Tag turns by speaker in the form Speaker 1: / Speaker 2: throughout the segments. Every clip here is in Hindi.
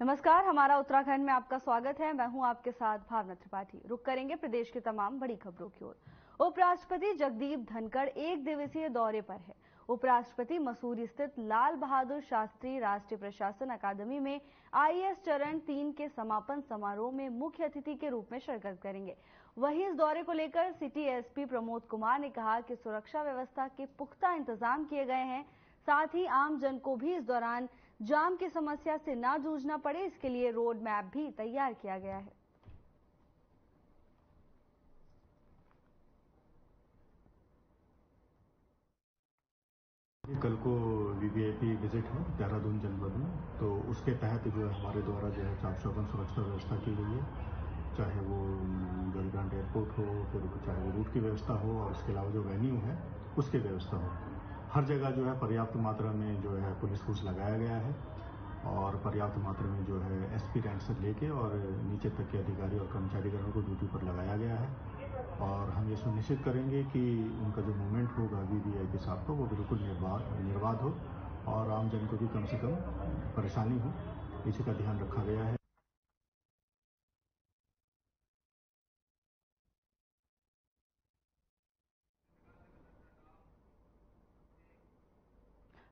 Speaker 1: नमस्कार, हमारा उत्तराखंड में आपका स्वागत है। मैं हूं आपके साथ भावना त्रिपाठी। रुक करेंगे प्रदेश की तमाम बड़ी खबरों की ओर। उपराष्ट्रपति जगदीप धनखड़ एक दिवसीय दौरे पर है। उपराष्ट्रपति मसूरी स्थित लाल बहादुर शास्त्री राष्ट्रीय प्रशासन अकादमी में आईएएस चरण 3 के समापन समारोह में मुख्य अतिथि के रूप में शिरकत करेंगे। वहीं इस दौरे को लेकर सिटी एसपी प्रमोद कुमार ने कहा कि सुरक्षा व्यवस्था के पुख्ता इंतजाम किए गए हैं। साथ ही आम जन को भी इस दौरान जाम की समस्या से ना जूझना पड़े, इसके लिए रोड मैप भी तैयार किया गया है।
Speaker 2: कल को वीवीआईपी विजिट है देहरादून जनपद में, तो उसके तहत जो है हमारे द्वारा जो है चाक चौबंद सुरक्षा व्यवस्था की गई है। चाहे वो गलग्रांट एयरपोर्ट हो, फिर चाहे वो रूट की व्यवस्था हो, और उसके अलावा जो वेन्यू है उसकी व्यवस्था हो। हर जगह जो है पर्याप्त मात्रा में जो है पुलिस फोर्स लगाया गया है, और पर्याप्त मात्रा में जो है एसपी रैंक से लेके और नीचे तक के अधिकारी और कर्मचारीगणों को ड्यूटी पर लगाया गया है। और हम ये सुनिश्चित करेंगे कि उनका जो मूवमेंट होगा वीवीआईपी साहब को वो बिल्कुल निर्बाध हो, और आम जन को भी कम से कम परेशानी हो, इसी का ध्यान रखा गया है।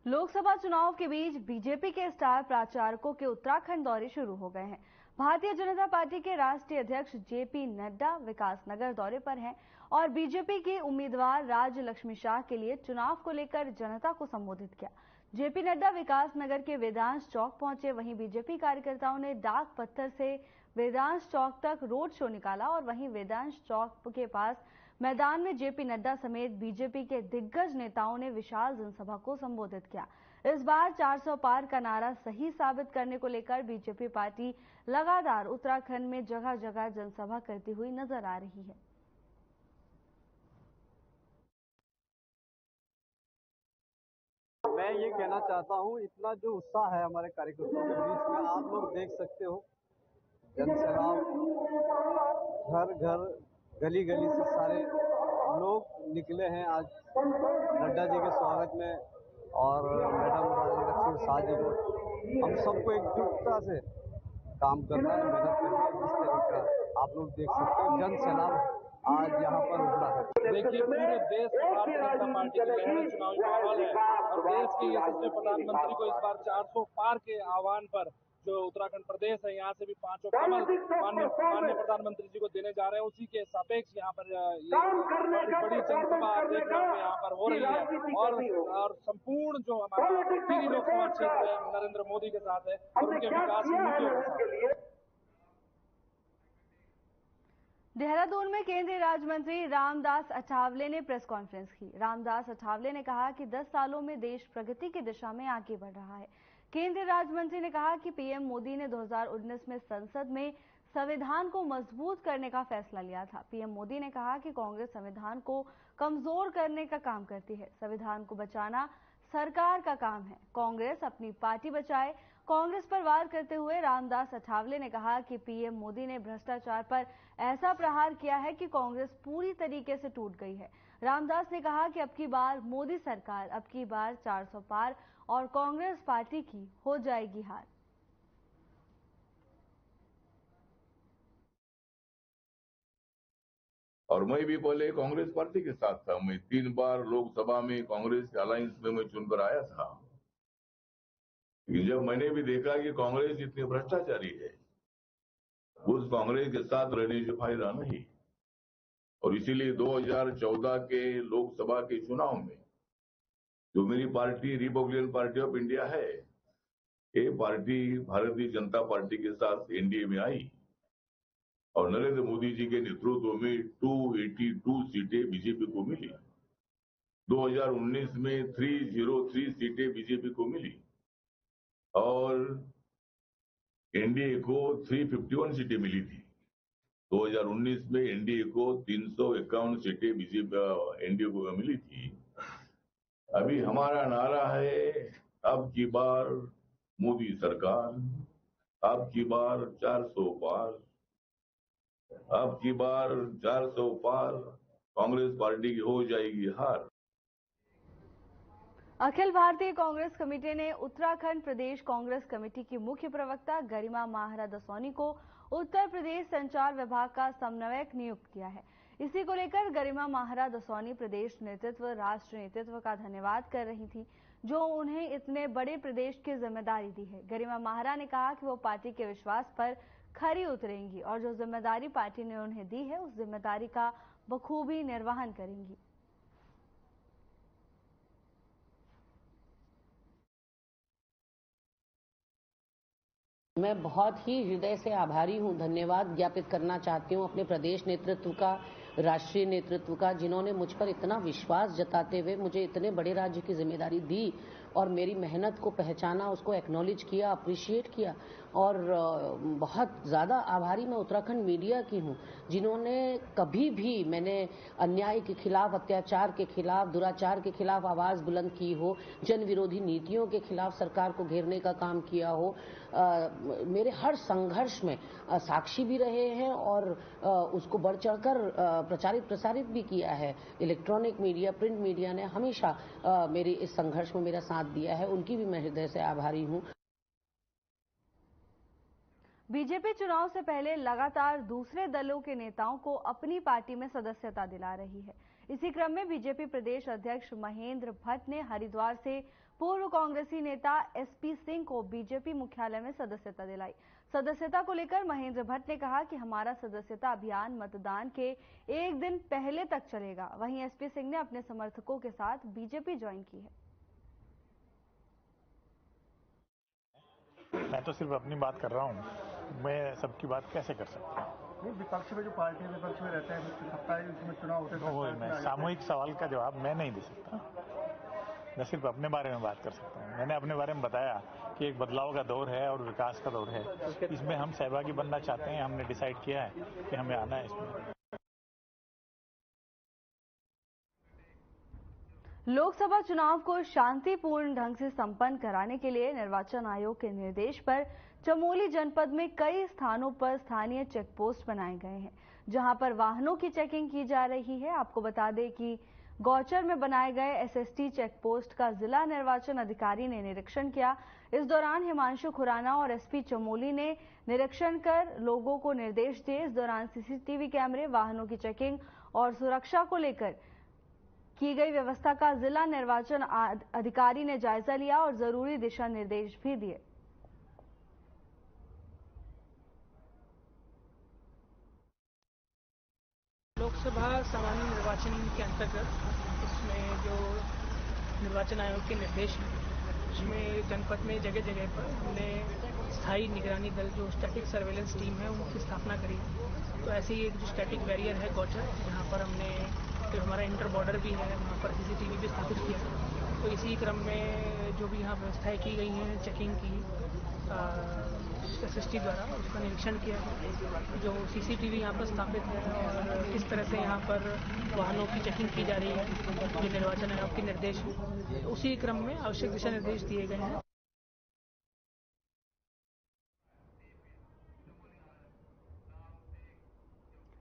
Speaker 1: लोकसभा चुनाव के बीच बीजेपी के स्टार प्रचारकों के उत्तराखंड दौरे शुरू हो गए हैं। भारतीय जनता पार्टी के राष्ट्रीय अध्यक्ष जेपी नड्डा विकासनगर दौरे पर हैं और बीजेपी के उम्मीदवार राज लक्ष्मी शाह के लिए चुनाव को लेकर जनता को संबोधित किया। जेपी नड्डा विकासनगर के वेदांश चौक पहुंचे। वहीं बीजेपी कार्यकर्ताओं ने डाक पत्थर से वेदांश चौक तक रोड शो निकाला और वहीं वेदांश चौक के पास मैदान में जेपी नड्डा समेत बीजेपी के दिग्गज नेताओं ने विशाल जनसभा को संबोधित किया। इस बार 400 पार का नारा सही साबित करने को लेकर बीजेपी पार्टी लगातार उत्तराखंड में जगह जगह जनसभा करती हुई नजर आ रही है।
Speaker 3: मैं ये कहना चाहता हूँ, इतना जो उत्साह है हमारे कार्यकर्ताओं के बीच में, आप लोग देख सकते हो। जनसैलाब, घर घर गली गली से सारे लोग निकले हैं आज नड्डा जी के स्वागत में, और मैडम राज लक्ष्मी शाह जी को। हम सबको एकजुटता से काम करना है, मेहनत करनी है। जिस तरीका आप लोग देख सकते हो, जनसैलाब आज यहाँ पर उमड़ा है।
Speaker 4: देखिए, पूरे देश में भारतीय जनता पार्टी की लहर चुनावी माहौल है और देश के यशस्वी प्रधानमंत्री को इस बार 400 पार के आह्वान पर जो उत्तराखंड प्रदेश है, यहाँ से भी 5 कमल माननीय प्रधानमंत्री जी को देने जा रहे हैं। उसी के सापेक्ष यहाँ पर ये बड़ी जनसभा देख रहे होंगे यहाँ पर हो रही है, और संपूर्ण जो हमारा टिहरी लोकसभा क्षेत्र है नरेंद्र मोदी के साथ है और उनके विकास की नीतियों के साथ।
Speaker 1: देहरादून में केंद्रीय राज्य मंत्री रामदास अठावले ने प्रेस कॉन्फ्रेंस की। रामदास अठावले ने कहा कि 10 सालों में देश प्रगति की दिशा में आगे बढ़ रहा है। केंद्रीय राज्य मंत्री ने कहा कि पीएम मोदी ने 2019 में संसद में संविधान को मजबूत करने का फैसला लिया था। पीएम मोदी ने कहा कि कांग्रेस संविधान को कमजोर करने का काम करती है। संविधान को बचाना सरकार का काम है, कांग्रेस अपनी पार्टी बचाए। कांग्रेस पर वार करते हुए रामदास अठावले ने कहा कि पीएम मोदी ने भ्रष्टाचार पर ऐसा प्रहार किया है कि कांग्रेस पूरी तरीके से टूट गई है। रामदास ने कहा कि अब की बार मोदी सरकार, अब की बार 400 पार और कांग्रेस पार्टी की हो जाएगी हार।
Speaker 5: और मैं भी पहले कांग्रेस पार्टी के साथ था। मैं 3 बार लोकसभा में कांग्रेस के अलायंस में मैं चुनकर आया था। जब मैंने भी देखा कि कांग्रेस इतनी भ्रष्टाचारी है, उस कांग्रेस के साथ रहने से फायदा नहीं। और इसीलिए 2014 के लोकसभा के चुनाव में जो मेरी party Republican party of India है, ये पार्टी भारतीय जनता पार्टी के साथ एनडीए में आई और नरेंद्र मोदी जी के नेतृत्व में 282 सीटें बीजेपी को मिली। 2019 में 303 सीटें बीजेपी को मिली और एनडीए को 351 सीटें मिली थी। 2019 में एनडीए को 351 सीटें बीजेपी एनडीए को मिली थी। अभी हमारा नारा है, अब की बार मोदी सरकार, अब की बार 400 पार, अब की बार 400 पार, कांग्रेस पार्टी की हो जाएगी हार।
Speaker 1: अखिल भारतीय कांग्रेस कमेटी ने उत्तराखंड प्रदेश कांग्रेस कमेटी की मुख्य प्रवक्ता गरिमा महारा दसौनी को उत्तर प्रदेश संचार विभाग का समन्वयक नियुक्त किया है। इसी को लेकर गरिमा महारा दसौनी प्रदेश नेतृत्व, राष्ट्रीय नेतृत्व का धन्यवाद कर रही थी, जो उन्हें इतने बड़े प्रदेश की जिम्मेदारी दी है। गरिमा महारा ने कहा कि वो पार्टी के विश्वास पर खरी उतरेंगी और जो जिम्मेदारी पार्टी ने उन्हें दी है, उस जिम्मेदारी का बखूबी निर्वहन करेंगी।
Speaker 6: मैं बहुत ही हृदय से आभारी हूं, धन्यवाद ज्ञापित करना चाहती हूं अपने प्रदेश नेतृत्व का, राष्ट्रीय नेतृत्व का, जिन्होंने मुझ पर इतना विश्वास जताते हुए मुझे इतने बड़े राज्य की जिम्मेदारी दी और मेरी मेहनत को पहचाना, उसको एक्नॉलेज किया, अप्रिशिएट किया। और बहुत ज़्यादा आभारी मैं उत्तराखंड मीडिया की हूँ, जिन्होंने कभी भी मैंने अन्याय के खिलाफ, अत्याचार के खिलाफ, दुराचार के खिलाफ आवाज़ बुलंद की हो, जन विरोधी नीतियों के खिलाफ सरकार को घेरने का काम किया हो, मेरे हर संघर्ष में साक्षी भी रहे हैं और उसको बढ़ चढ़कर प्रचारित प्रसारित भी किया है। इलेक्ट्रॉनिक मीडिया, प्रिंट मीडिया ने हमेशा मेरे इस संघर्ष में मेरा साथ दिया है, उनकी भी मैं हृदय से आभारी हूँ।
Speaker 1: बीजेपी चुनाव से पहले लगातार दूसरे दलों के नेताओं को अपनी पार्टी में सदस्यता दिला रही है। इसी क्रम में बीजेपी प्रदेश अध्यक्ष महेंद्र भट्ट ने हरिद्वार से पूर्व कांग्रेसी नेता एसपी सिंह को बीजेपी मुख्यालय में सदस्यता दिलाई। सदस्यता को लेकर महेंद्र भट्ट ने कहा कि हमारा सदस्यता अभियान मतदान के एक दिन पहले तक चलेगा। वहीं एसपी सिंह ने अपने समर्थकों के साथ बीजेपी ज्वाइन की है।
Speaker 7: मैं तो सिर्फ अपनी बात कर रहा हूँ, मैं सबकी बात कैसे कर सकता हूँ?
Speaker 2: विपक्ष में जो पार्टी विपक्ष में रहते हैं, सत्ता उसमें चुनाव होते हैं,
Speaker 7: मैं सामूहिक सवाल का जवाब मैं नहीं दे सकता। मैं सिर्फ अपने बारे में बात कर सकता हूँ। मैंने अपने बारे में बताया कि एक बदलाव का दौर है और विकास का दौर है, इसमें हम सहभागी बनना चाहते हैं। हमने डिसाइड किया है कि हमें आना है इसमें।
Speaker 1: लोकसभा चुनाव को शांतिपूर्ण ढंग से संपन्न कराने के लिए निर्वाचन आयोग के निर्देश पर चमोली जनपद में कई स्थानों पर स्थानीय चेक पोस्ट बनाए गए हैं, जहां पर वाहनों की चेकिंग की जा रही है। आपको बता दें कि गौचर में बनाए गए एसएसटी चेक पोस्ट का जिला निर्वाचन अधिकारी ने निरीक्षण किया। इस दौरान हिमांशु खुराना और एसपी चमोली ने निरीक्षण कर लोगों को निर्देश दिए। इस दौरान सीसीटीवी कैमरे, वाहनों की चेकिंग और सुरक्षा को लेकर की गई व्यवस्था का जिला निर्वाचन अधिकारी ने जायजा लिया और जरूरी दिशा निर्देश भी दिए।
Speaker 8: लोकसभा सामान्य निर्वाचन के अंतर्गत इसमें जो निर्वाचन आयोग के निर्देश हैं, उसमें जनपद में जगह जगह पर हमने स्थायी निगरानी दल, जो स्टैटिक सर्वेलेंस टीम है, उनकी स्थापना करी। तो ऐसे ही एक जो स्टैटिक बैरियर है गौचर, जहाँ पर हमने जो हमारा इंटर बॉर्डर भी है, वहाँ पर सीसीटीवी भी स्थापित किया। तो इसी क्रम में जो भी यहाँ व्यवस्थाएं की गई हैं चेकिंग की एसएसटी द्वारा, उसका निरीक्षण किया है। जो सीसीटीवी यहाँ पर स्थापित है और किस तरह से यहाँ पर वाहनों की चेकिंग की जा रही है, जो निर्वाचन आयोग के निर्देश है, तो उसी क्रम में आवश्यक दिशा निर्देश दिए गए हैं।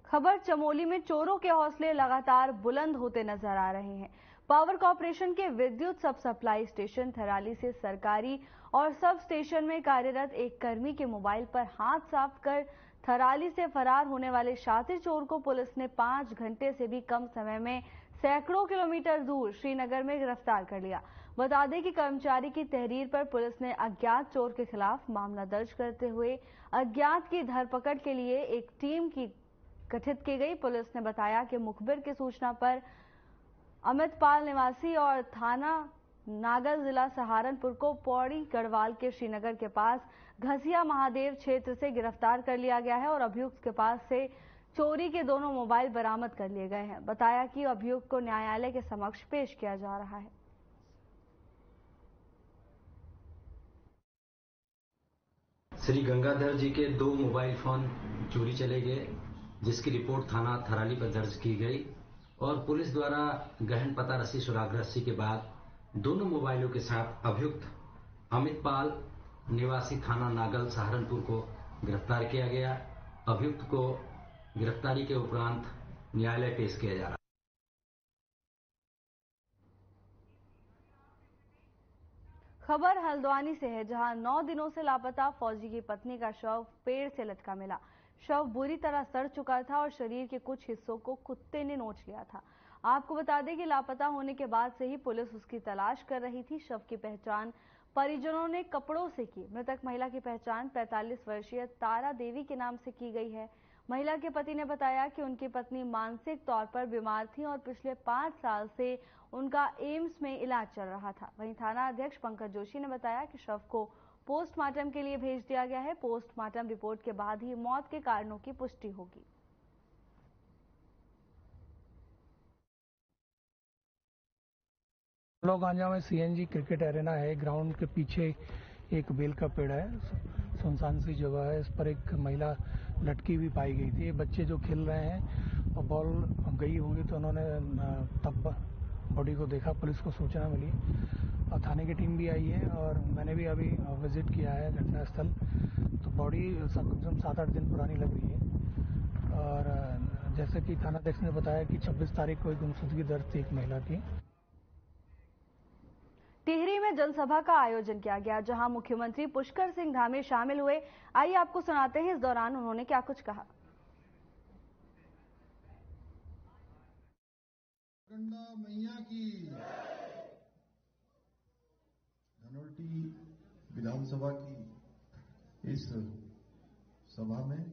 Speaker 1: खबर चमोली में चोरों के हौसले लगातार बुलंद होते नजर आ रहे हैं। पावर कॉर्पोरेशन के विद्युत सब सप्लाई स्टेशन थराली से सरकारी और सब स्टेशन में कार्यरत एक कर्मी के मोबाइल पर हाथ साफ कर थराली से फरार होने वाले शातिर चोर को पुलिस ने 5 घंटे से भी कम समय में सैकड़ों किलोमीटर दूर श्रीनगर में गिरफ्तार कर लिया। बता दें कि कर्मचारी की तहरीर पर पुलिस ने अज्ञात चोर के खिलाफ मामला दर्ज करते हुए अज्ञात की धरपकड़ के लिए एक टीम की गठित की गई। पुलिस ने बताया कि मुखबिर की सूचना पर अमित पाल निवासी और थाना नागल जिला सहारनपुर को पौड़ी गढ़वाल के श्रीनगर के पास घसिया महादेव क्षेत्र से गिरफ्तार कर लिया गया है और अभियुक्त के पास से चोरी के दोनों मोबाइल बरामद कर लिए गए हैं। बताया कि अभियुक्त को न्यायालय के समक्ष पेश किया जा रहा है।
Speaker 9: श्री गंगाधर जी के 2 मोबाइल फोन चोरी चले गए, जिसकी रिपोर्ट थाना थराली पर दर्ज की गई और पुलिस द्वारा गहन पता रस्सी सुराग रस्सी के बाद दोनों मोबाइलों के साथ अभियुक्त अमित पाल निवासी थाना नागल सहारनपुर को गिरफ्तार किया गया। अभियुक्त को गिरफ्तारी के उपरांत न्यायालय पेश किया जा रहा है।
Speaker 1: खबर हल्द्वानी से है, जहां 9 दिनों से लापता फौजी की पत्नी का शव पेड़ से लटका मिला। शव बुरी तरह सड़ चुका था और शरीर के कुछ हिस्सों को कुत्ते ने नोच लिया था। आपको बता दें कि लापता होने के बाद से ही पुलिस उसकी तलाश कर रही थी। शव की पहचान परिजनों ने कपड़ों से की। मृतक महिला की पहचान 45 वर्षीय तारा देवी के नाम से की गई है। महिला के पति ने बताया कि उनकी पत्नी मानसिक तौर पर बीमार थी और पिछले 5 साल से उनका एम्स में इलाज चल रहा था। वहीं थाना अध्यक्ष पंकज जोशी ने बताया कि शव को पोस्टमार्टम के लिए भेज दिया गया है। पोस्टमार्टम रिपोर्ट के बाद ही मौत के कारणों की पुष्टि होगी।
Speaker 10: गांजा में सीएनजी क्रिकेट एरेना है। ग्राउंड के पीछे एक बेल का पेड़ है, सुनसान सी जगह है। इस पर एक महिला लटकी हुई पाई गई थी। बच्चे जो खेल रहे हैं और बॉल गई होगी तो उन्होंने तब बॉडी को देखा, पुलिस को सूचना मिली और थाने की टीम भी आई है और मैंने भी अभी विजिट किया है घटनास्थल। तो बॉडी कम 7-8 दिन पुरानी लग रही है और जैसे कि थानाध्यक्ष ने बताया कि 26 तारीख को एक गुमशुदगी दर्ज थी एक महिला की।
Speaker 1: टिहरी में जनसभा का आयोजन किया गया, जहां मुख्यमंत्री पुष्कर सिंह धामी शामिल हुए। आइए आपको सुनाते हैं इस दौरान उन्होंने क्या कुछ कहा।
Speaker 11: गंगा मैया की। धनोल्टी विधानसभा की इस सभा में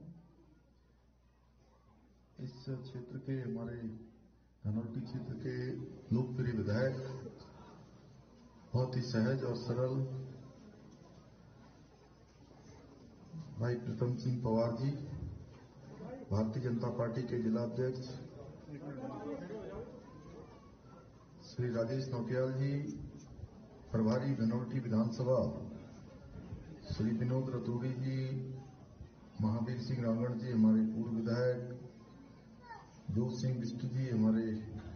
Speaker 11: इस क्षेत्र के हमारे धनोल्टी क्षेत्र के लोकप्रिय विधायक बहुत ही सहज और सरल भाई प्रीतम सिंह पवार जी, भारतीय जनता पार्टी के जिला अध्यक्ष श्री राजेश नौटियाल जी, प्रभारी धनोल्टी विधानसभा श्री विनोद रतूड़ी जी, महावीर सिंह रांगड़ जी हमारे पूर्व विधायक, जोत सिंह बिष्ट जी हमारे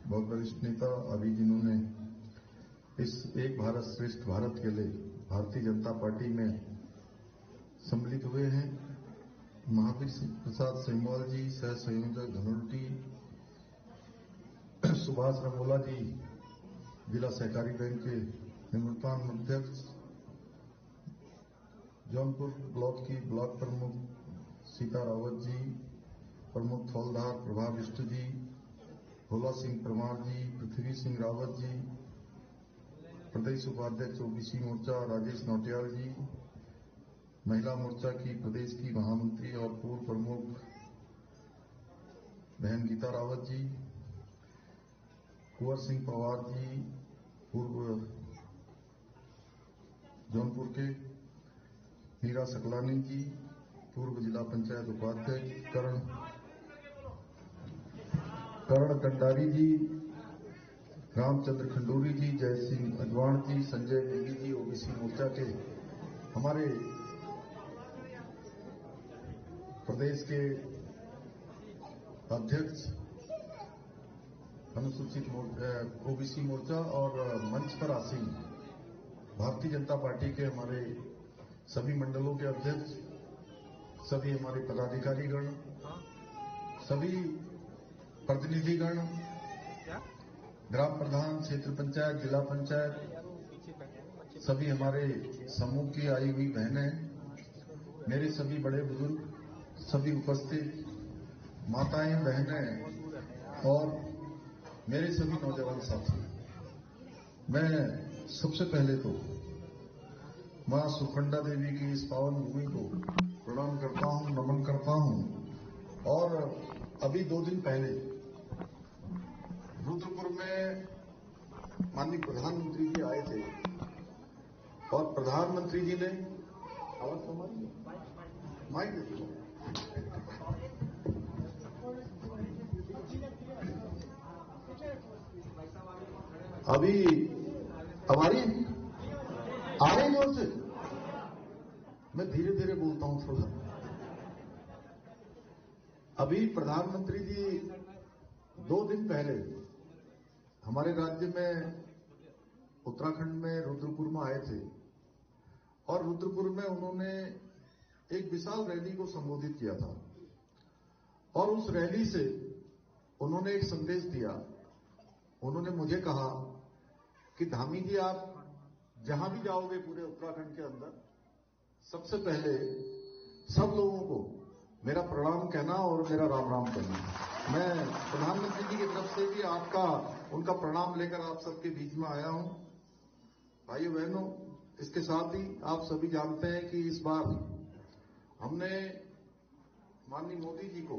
Speaker 11: बहुत वरिष्ठ नेता, अभी जिन्होंने इस एक भारत श्रेष्ठ भारत के लिए भारतीय जनता पार्टी में सम्मिलित हुए हैं, महावीर प्रसाद सेमवाल जी सह संयोजक धनोल्टी, सुभाष रमोला जी जिला सहकारी बैंक के निवृत्तान अध्यक्ष, जौनपुर ब्लॉक की ब्लॉक प्रमुख सीता रावत जी, प्रमुख फौलदार प्रभा बिष्ट जी, भोला सिंह परमार जी, पृथ्वी सिंह रावत जी, प्रदेश उपाध्यक्ष ओबीसी मोर्चा राजेश नौटियाल जी, महिला मोर्चा की प्रदेश की महामंत्री और पूर्व प्रमुख बहन गीता रावत जी, कुंवर सिंह पवार जी पूर्व जौनपुर के, मीरा सकलानी जी पूर्व जिला पंचायत उपाध्यक्ष, करण कंडारी जी, रामचंद्र खंडूरी जी, जय सिंह अजवाण जी, संजय नेगी जी ओबीसी मोर्चा के हमारे प्रदेश के अध्यक्ष अनुसूचित ओबीसी मोर्चा और मंच पर आसीन भारतीय जनता पार्टी के हमारे सभी मंडलों के अध्यक्ष, सभी हमारे पदाधिकारीगण, सभी प्रतिनिधिगण, ग्राम प्रधान, क्षेत्र पंचायत, जिला पंचायत, सभी हमारे समूह की आई हुई बहनें, मेरे सभी बड़े बुजुर्ग, सभी उपस्थित माताएं, बहनें और मेरे सभी नौजवान साथी, मैं सबसे पहले तो मां सुखंडा देवी की इस पावन भूमि को प्रणाम करता हूं, नमन करता हूं। और अभी 2 दिन पहले रुद्रपुर में माननीय प्रधानमंत्री जी आए थे और प्रधानमंत्री जी ने माइक अभी हमारी आ रही जोर से, मैं धीरे धीरे बोलता हूं थोड़ा। अभी प्रधानमंत्री जी 2 दिन पहले हमारे राज्य में उत्तराखंड में रुद्रपुर में आए थे और रुद्रपुर में उन्होंने एक विशाल रैली को संबोधित किया था और उस रैली से उन्होंने एक संदेश दिया। उन्होंने मुझे कहा कि धामी जी, आप जहां भी जाओगे पूरे उत्तराखंड के अंदर, सबसे पहले सब लोगों को मेरा प्रणाम कहना और मेरा राम राम कहना। मैं प्रधानमंत्री जी की तरफ से भी उनका प्रणाम लेकर आप सबके बीच में आया हूं। भाइयों बहनों, इसके साथ ही आप सभी जानते हैं कि इस बार हमने माननीय मोदी जी को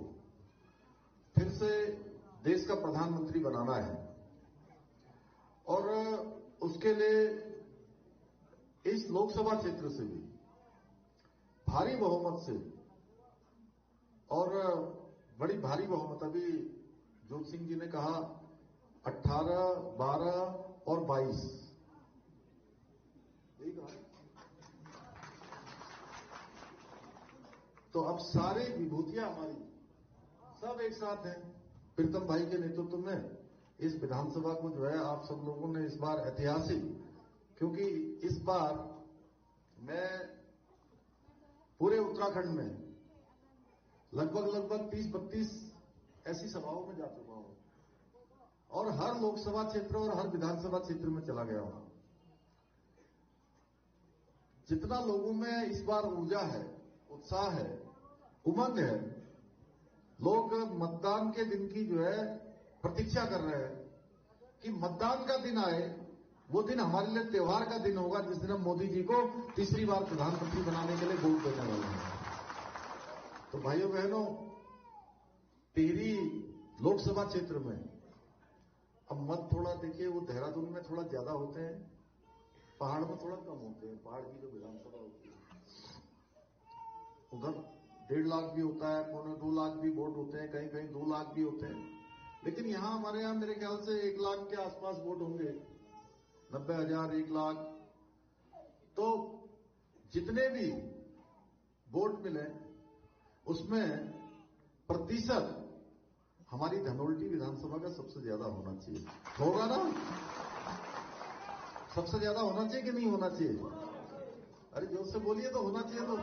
Speaker 11: फिर से देश का प्रधानमंत्री बनाना है और उसके लिए इस लोकसभा क्षेत्र से भी भारी बहुमत से और बड़ी भारी बहुमत, अभी जोत सिंह जी ने कहा 18, 12 और 22, यही कहा। तो अब सारी विभूतियां हमारी सब एक साथ हैं। प्रीतम भाई के नेतृत्व में इस विधानसभा को जो है आप सब लोगों ने इस बार ऐतिहासिक, क्योंकि इस बार मैं पूरे उत्तराखंड में लगभग 30-32 ऐसी सभाओं में जा चुका हूं और हर लोकसभा क्षेत्र और हर विधानसभा क्षेत्र में चला गया हूं। जितना लोगों में इस बार ऊर्जा है, उत्साह है, उमंग है, लोग मतदान के दिन की जो है प्रतीक्षा कर रहे हैं कि मतदान का दिन आए, वो दिन हमारे लिए त्योहार का दिन होगा जिस दिन हम मोदी जी को तीसरी बार प्रधानमंत्री बनाने के लिए वोट देने वाले हैं। तो भाइयों बहनों, टिहरी लोकसभा क्षेत्र में अब मत थोड़ा देखिए, वो देहरादून में थोड़ा ज्यादा होते हैं, पहाड़ में थोड़ा कम होते हैं। पहाड़ की जो विधानसभा होती है उधर 1.5 लाख भी होता है, 2 लाख भी वोट होते हैं, कहीं कहीं 2 लाख भी होते हैं। लेकिन यहां हमारे यहां मेरे ख्याल से 1 लाख के आसपास वोट होंगे, 90,000, 1 लाख। तो जितने भी वोट मिले उसमें प्रतिशत हमारी धनोल्टी विधानसभा का सबसे ज्यादा होना चाहिए। होगा ना? सबसे ज्यादा होना चाहिए कि नहीं होना चाहिए? अरे जोर से बोलिए तो होना चाहिए। तो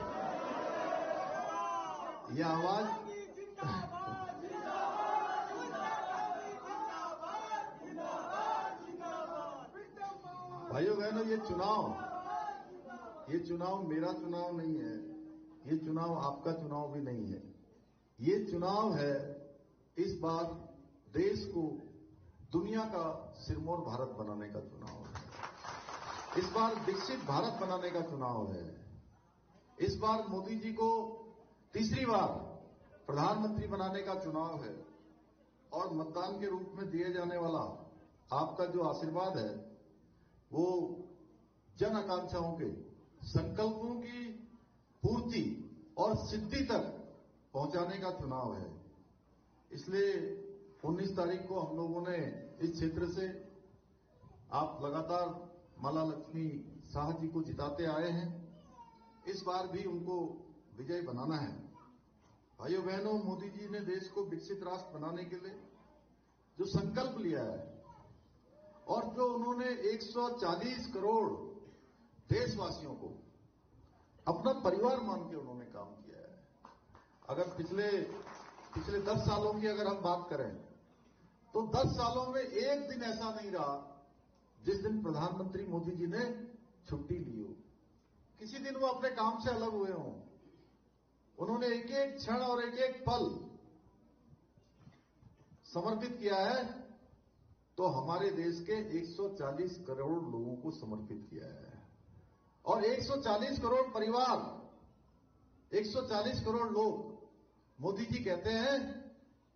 Speaker 11: ये आवाज भाइयों बहनों, ये चुनाव मेरा चुनाव नहीं है, ये चुनाव आपका चुनाव भी नहीं है। ये चुनाव है इस बार देश को दुनिया का सिरमौर भारत बनाने का चुनाव है। इस बार विकसित भारत बनाने का चुनाव है। इस बार मोदी जी को तीसरी बार प्रधानमंत्री बनाने का चुनाव है और मतदान के रूप में दिए जाने वाला आपका जो आशीर्वाद है वो जन आकांक्षाओं के संकल्पों की पूर्ति और सिद्धि तक पहुंचाने का चुनाव है। इसलिए 19 तारीख को हम लोगों ने इस क्षेत्र से, आप लगातार माला लक्ष्मी शाह जी को जिताते आए हैं, इस बार भी उनको विजय बनाना है। भाइयों बहनों, मोदी जी ने देश को विकसित राष्ट्र बनाने के लिए जो संकल्प लिया है और जो उन्होंने 140 करोड़ देशवासियों को अपना परिवार मान के उन्होंने काम किया है। अगर पिछले 10 सालों की अगर हम बात करें तो 10 सालों में एक दिन ऐसा नहीं रहा जिस दिन प्रधानमंत्री मोदी जी ने छुट्टी ली हो, किसी दिन वो अपने काम से अलग हुए हों। उन्होंने एक एक क्षण और एक एक पल समर्पित किया है, तो हमारे देश के 140 करोड़ लोगों को समर्पित किया है। और 140 करोड़ परिवार, 140 करोड़ लोग, मोदी जी कहते हैं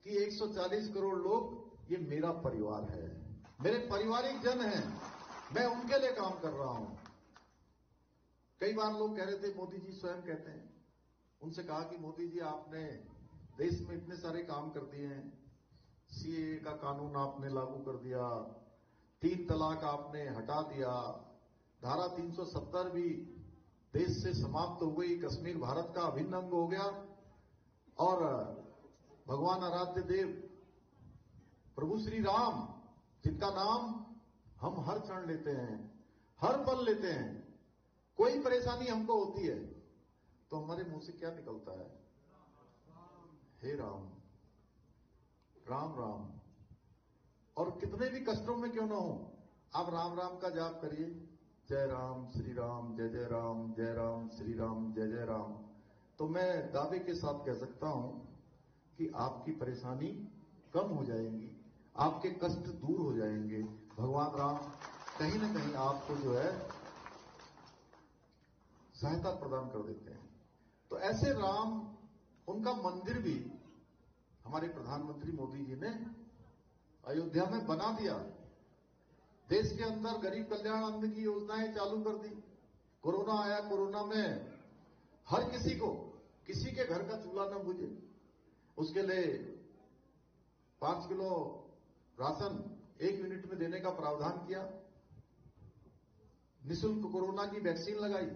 Speaker 11: कि 140 करोड़ लोग ये मेरा परिवार है, मेरे पारिवारिक जन हैं, मैं उनके लिए काम कर रहा हूं। कई बार लोग कह रहे थे, मोदी जी स्वयं कहते हैं, उनसे कहा कि मोदी जी आपने देश में इतने सारे काम कर दिए हैं, सीएए का कानून आपने लागू कर दिया, 3 तलाक आपने हटा दिया, धारा 370 भी देश से समाप्त हो गई, कश्मीर भारत का अभिन्न अंग हो गया और भगवान आराध्य देव प्रभु श्री राम, जिनका नाम हम हर क्षण लेते हैं, हर पल लेते हैं, कोई परेशानी हमको होती है तो हमारे मुंह से क्या निकलता है? हे राम, राम राम। और कितने भी कष्टों में क्यों ना हो, आप राम राम का जाप करिए, जय राम श्री राम जय जय राम, जय राम श्री राम जय जय राम। तो मैं दावे के साथ कह सकता हूं कि आपकी परेशानी कम हो जाएगी, आपके कष्ट दूर हो जाएंगे। भगवान राम कहीं ना कहीं आपको जो है सहायता प्रदान कर देते हैं। तो ऐसे राम, उनका मंदिर भी हमारे प्रधानमंत्री मोदी जी ने अयोध्या में बना दिया। देश के अंदर गरीब कल्याण अन्न की योजनाएं चालू कर दी। कोरोना आया, कोरोना में हर किसी को, किसी के घर का चूल्हा न बुझे, उसके लिए 5 किलो राशन 1 मिनट में देने का प्रावधान किया। निःशुल्क कोरोना की वैक्सीन लगाई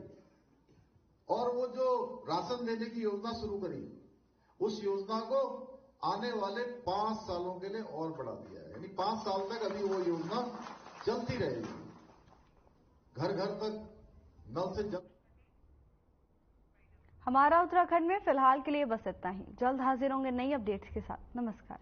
Speaker 11: और वो जो राशन देने की योजना शुरू करी, उस योजना को आने वाले 5 सालों के लिए और बढ़ा दिया है। यानी 5 साल तक अभी वो योजना चलती रहेगी। घर घर तक नल से जल।
Speaker 1: हमारा उत्तराखंड में फिलहाल के लिए बस इतना ही। जल्द हाजिर होंगे नई अपडेट्स के साथ। नमस्कार।